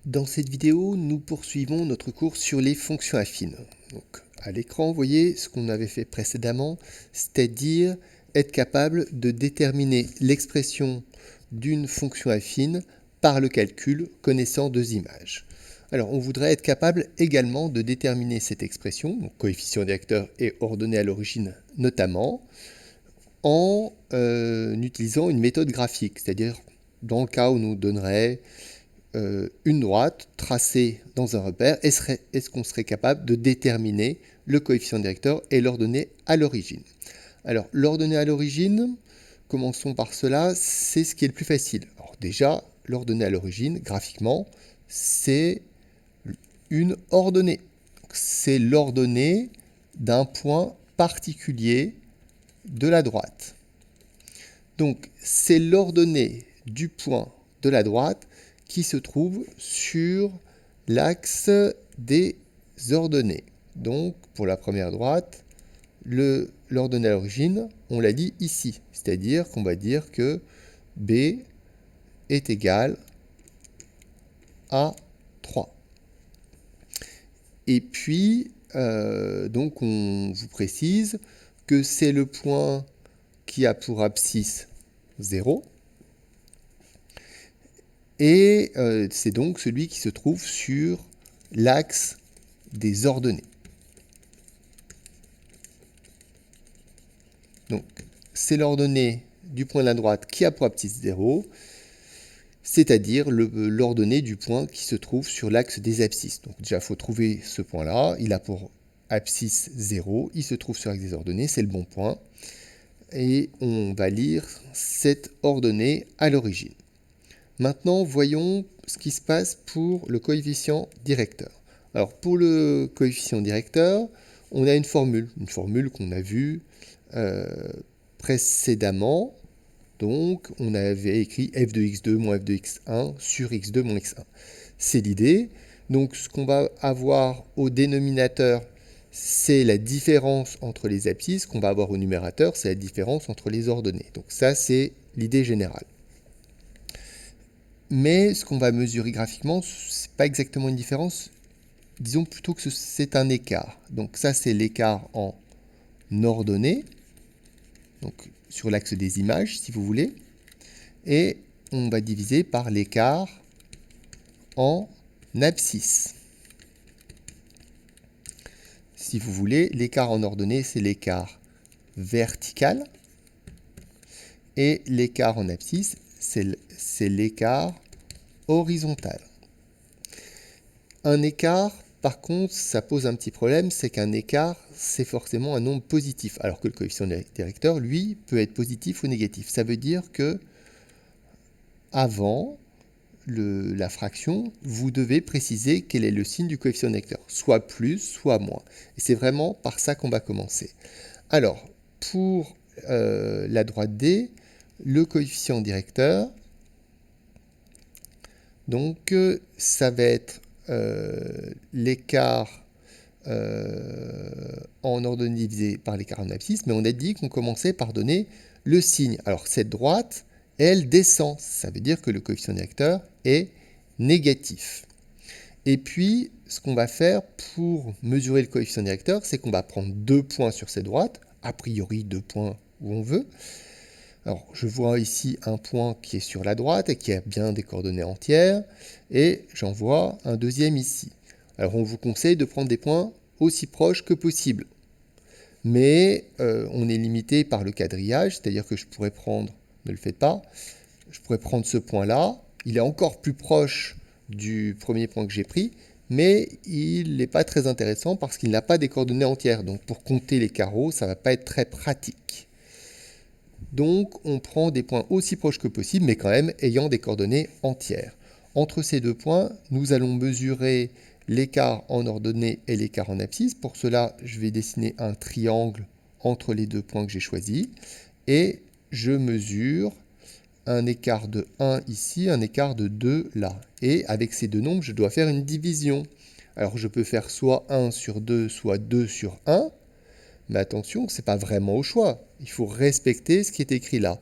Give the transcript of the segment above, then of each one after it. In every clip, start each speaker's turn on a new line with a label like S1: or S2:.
S1: Dans cette vidéo, nous poursuivons notre cours sur les fonctions affines. Donc, à l'écran, vous voyez ce qu'on avait fait précédemment, c'est-à-dire être capable de déterminer l'expression d'une fonction affine par le calcul connaissant deux images. Alors, on voudrait être capable également de déterminer cette expression, donc coefficient directeur et ordonnée à l'origine notamment, en utilisant une méthode graphique, c'est-à-dire dans le cas où nous donnerait une droite tracée dans un repère, est-ce qu'on serait capable de déterminer le coefficient directeur et l'ordonnée à l'origine? Alors, l'ordonnée à l'origine, commençons par cela, c'est ce qui est le plus facile. Alors déjà, l'ordonnée à l'origine, graphiquement, c'est une ordonnée. C'est l'ordonnée d'un point particulier de la droite. Donc, c'est l'ordonnée du point de la droite qui se trouve sur l'axe des ordonnées. Donc, pour la première droite, l'ordonnée à l'origine, on l'a dit ici. C'est-à-dire qu'on va dire que B est égal à 3. Et puis, donc on vous précise que c'est le point qui a pour abscisse 0. Et c'est donc celui qui se trouve sur l'axe des ordonnées. Donc, c'est l'ordonnée du point de la droite qui a pour abscisse 0, c'est-à-dire l'ordonnée du point qui se trouve sur l'axe des abscisses. Donc déjà, il faut trouver ce point-là. Il a pour abscisse 0, il se trouve sur l'axe des ordonnées, c'est le bon point. Et on va lire cette ordonnée à l'origine. Maintenant, voyons ce qui se passe pour le coefficient directeur. Alors, pour le coefficient directeur, on a une formule qu'on a vue précédemment. Donc, on avait écrit f de x2 moins f de x1 sur x2 moins x1. C'est l'idée. Donc, ce qu'on va avoir au dénominateur, c'est la différence entre les abscisses. Ce qu'on va avoir au numérateur, c'est la différence entre les ordonnées. Donc, ça, c'est l'idée générale. Mais ce qu'on va mesurer graphiquement, ce n'est pas exactement une différence. Disons plutôt que c'est un écart. Donc ça, c'est l'écart en ordonnée, donc sur l'axe des images, si vous voulez. Et on va diviser par l'écart en abscisse. Si vous voulez, l'écart en ordonnée, c'est l'écart vertical. Et l'écart en abscisse, c'est l'écart horizontal. Un écart, par contre, ça pose un petit problème, c'est qu'un écart, c'est forcément un nombre positif, alors que le coefficient directeur, lui, peut être positif ou négatif. Ça veut dire que avant la fraction, vous devez préciser quel est le signe du coefficient directeur, soit plus, soit moins. Et c'est vraiment par ça qu'on va commencer. Alors, pour la droite D, le coefficient directeur, donc ça va être l'écart en ordonnée divisé par l'écart en abscisse, mais on a dit qu'on commençait par donner le signe. Alors cette droite, elle descend, ça veut dire que le coefficient directeur est négatif. Et puis, ce qu'on va faire pour mesurer le coefficient directeur, c'est qu'on va prendre 2 points sur cette droite, a priori 2 points où on veut. Alors, je vois ici un point qui est sur la droite et qui a bien des coordonnées entières, et j'en vois un deuxième ici. Alors, on vous conseille de prendre des points aussi proches que possible. Mais on est limité par le quadrillage, c'est-à-dire que je pourrais prendre, ne le faites pas, je pourrais prendre ce point-là, il est encore plus proche du premier point que j'ai pris, mais il n'est pas très intéressant parce qu'il n'a pas des coordonnées entières. Donc, pour compter les carreaux, ça ne va pas être très pratique. Donc, on prend des points aussi proches que possible, mais quand même ayant des coordonnées entières. Entre ces deux points, nous allons mesurer l'écart en ordonnée et l'écart en abscisse. Pour cela, je vais dessiner un triangle entre les deux points que j'ai choisis. Et je mesure un écart de 1 ici, un écart de 2 là. Et avec ces deux nombres, je dois faire une division. Alors, je peux faire soit 1 sur 2, soit 2 sur 1. Mais attention, ce n'est pas vraiment au choix. Il faut respecter ce qui est écrit là.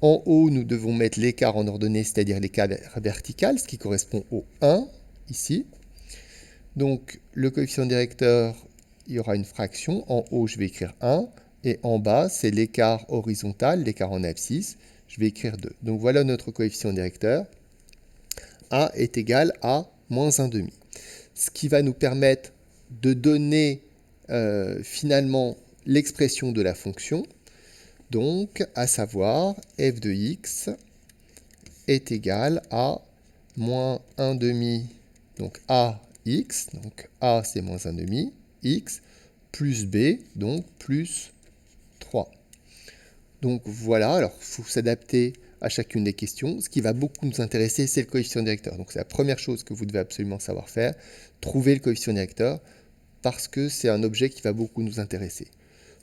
S1: En haut, nous devons mettre l'écart en ordonnée, c'est-à-dire l'écart vertical, ce qui correspond au 1. ici. Donc, le coefficient directeur, il y aura une fraction. En haut, je vais écrire 1. Et en bas, c'est l'écart horizontal, l'écart en abscisse. Je vais écrire 2. Donc, voilà notre coefficient directeur. A est égal à moins 1,5. Ce qui va nous permettre de donner finalement l'expression de la fonction. Donc, à savoir, f de x est égal à moins 1,5, donc ax, donc a c'est moins 1,5, x, plus b, donc plus 3. Donc voilà, alors il faut s'adapter à chacune des questions. Ce qui va beaucoup nous intéresser, c'est le coefficient directeur. Donc c'est la première chose que vous devez absolument savoir faire, trouver le coefficient directeur, parce que c'est un objet qui va beaucoup nous intéresser.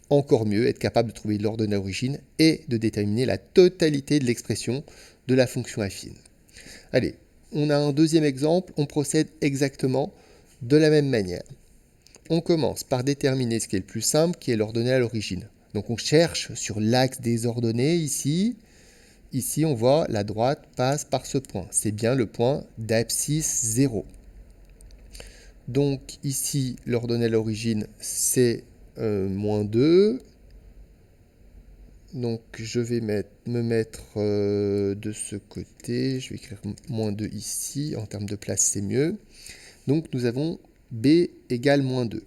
S1: Encore mieux, être capable de trouver l'ordonnée d'origine et de déterminer la totalité de l'expression de la fonction affine. Allez, on a un deuxième exemple, on procède exactement de la même manière. On commence par déterminer ce qui est le plus simple, qui est l'ordonnée à l'origine. Donc on cherche sur l'axe des ordonnées ici. Ici, on voit la droite passe par ce point. C'est bien le point d'abscisse 0. Donc ici, l'ordonnée à l'origine, c'est moins 2. Donc je vais me mettre de ce côté. Je vais écrire moins 2 ici. En termes de place, c'est mieux. Donc nous avons b égale moins 2.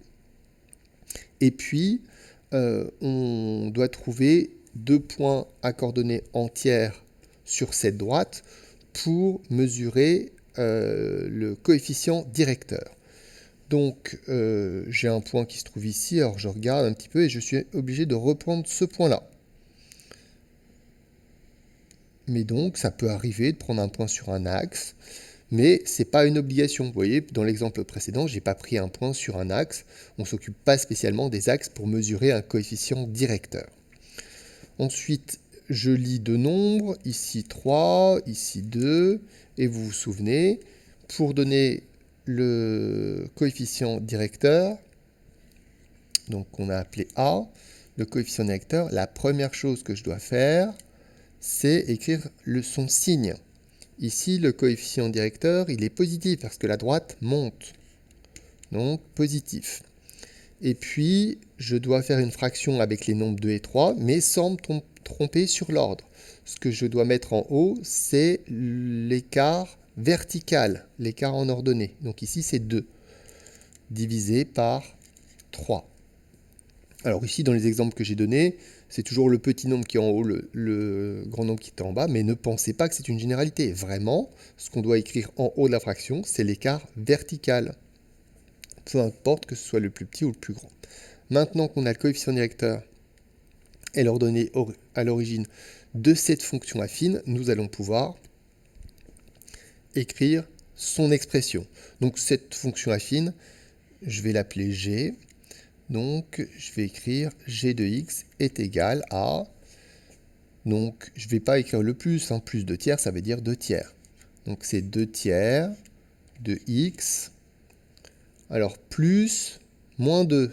S1: Et puis, on doit trouver 2 points à coordonnées entières sur cette droite pour mesurer le coefficient directeur. Donc, j'ai un point qui se trouve ici. Alors, je regarde un petit peu et je suis obligé de reprendre ce point-là. Mais donc, ça peut arriver de prendre un point sur un axe, mais ce n'est pas une obligation. Vous voyez, dans l'exemple précédent, je n'ai pas pris un point sur un axe. On ne s'occupe pas spécialement des axes pour mesurer un coefficient directeur. Ensuite, je lis deux nombres, ici 3, ici 2, et vous vous souvenez, pour donner le coefficient directeur, donc qu'on a appelé A, le coefficient directeur, la première chose que je dois faire, c'est écrire son signe. Ici, le coefficient directeur, il est positif parce que la droite monte. Donc, positif. Et puis, je dois faire une fraction avec les nombres 2 et 3, mais sans me tromper sur l'ordre. Ce que je dois mettre en haut, c'est l'écart vertical, l'écart en ordonnée. Donc ici, c'est 2, divisé par 3. Alors ici, dans les exemples que j'ai donnés, c'est toujours le petit nombre qui est en haut, le grand nombre qui est en bas, mais ne pensez pas que c'est une généralité. Vraiment, ce qu'on doit écrire en haut de la fraction, c'est l'écart vertical. Peu importe que ce soit le plus petit ou le plus grand. Maintenant qu'on a le coefficient directeur et l'ordonnée à l'origine de cette fonction affine, nous allons pouvoir écrire son expression. Donc cette fonction affine, je vais l'appeler g. Donc je vais écrire g de x est égal à... Donc je ne vais pas écrire le plus, plus 2 tiers, ça veut dire 2 tiers. Donc c'est 2 tiers de x, alors plus moins 2.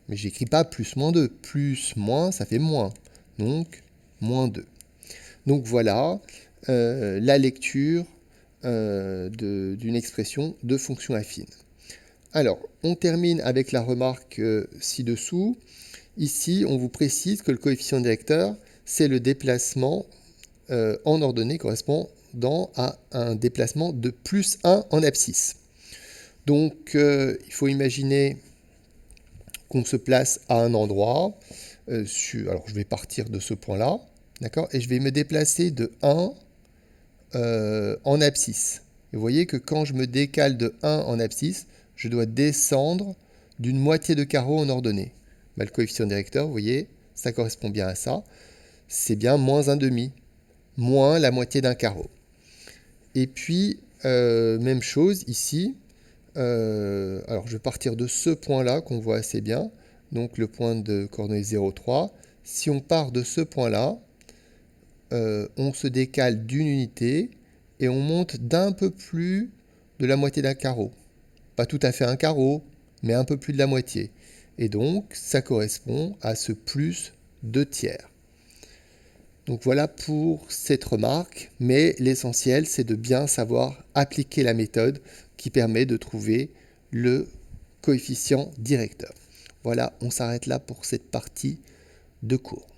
S1: Mais j'écris pas plus moins 2. Plus moins, ça fait moins. Donc, moins 2. Donc voilà la lecture d'une expression de fonction affine. Alors, on termine avec la remarque ci-dessous. Ici, on vous précise que le coefficient directeur, c'est le déplacement en ordonnée correspondant à un déplacement de plus 1 en abscisse. Donc, il faut imaginer qu'on se place à un endroit. Alors, je vais partir de ce point-là, d'accord, et je vais me déplacer de 1 en abscisse. Et vous voyez que quand je me décale de 1 en abscisse, je dois descendre d'une moitié de carreau en ordonnée. Le coefficient directeur, vous voyez, ça correspond bien à ça. C'est bien moins 1,5, moins la moitié d'un carreau. Et puis, même chose ici. Alors, je vais partir de ce point-là qu'on voit assez bien. Donc, le point de coordonnée 0,3. Si on part de ce point-là, on se décale d'une unité et on monte d'un peu plus de la moitié d'un carreau. Pas tout à fait un carreau, mais un peu plus de la moitié. Et donc, ça correspond à ce plus 2 tiers. Donc voilà pour cette remarque, mais l'essentiel c'est de bien savoir appliquer la méthode qui permet de trouver le coefficient directeur. Voilà, on s'arrête là pour cette partie de cours.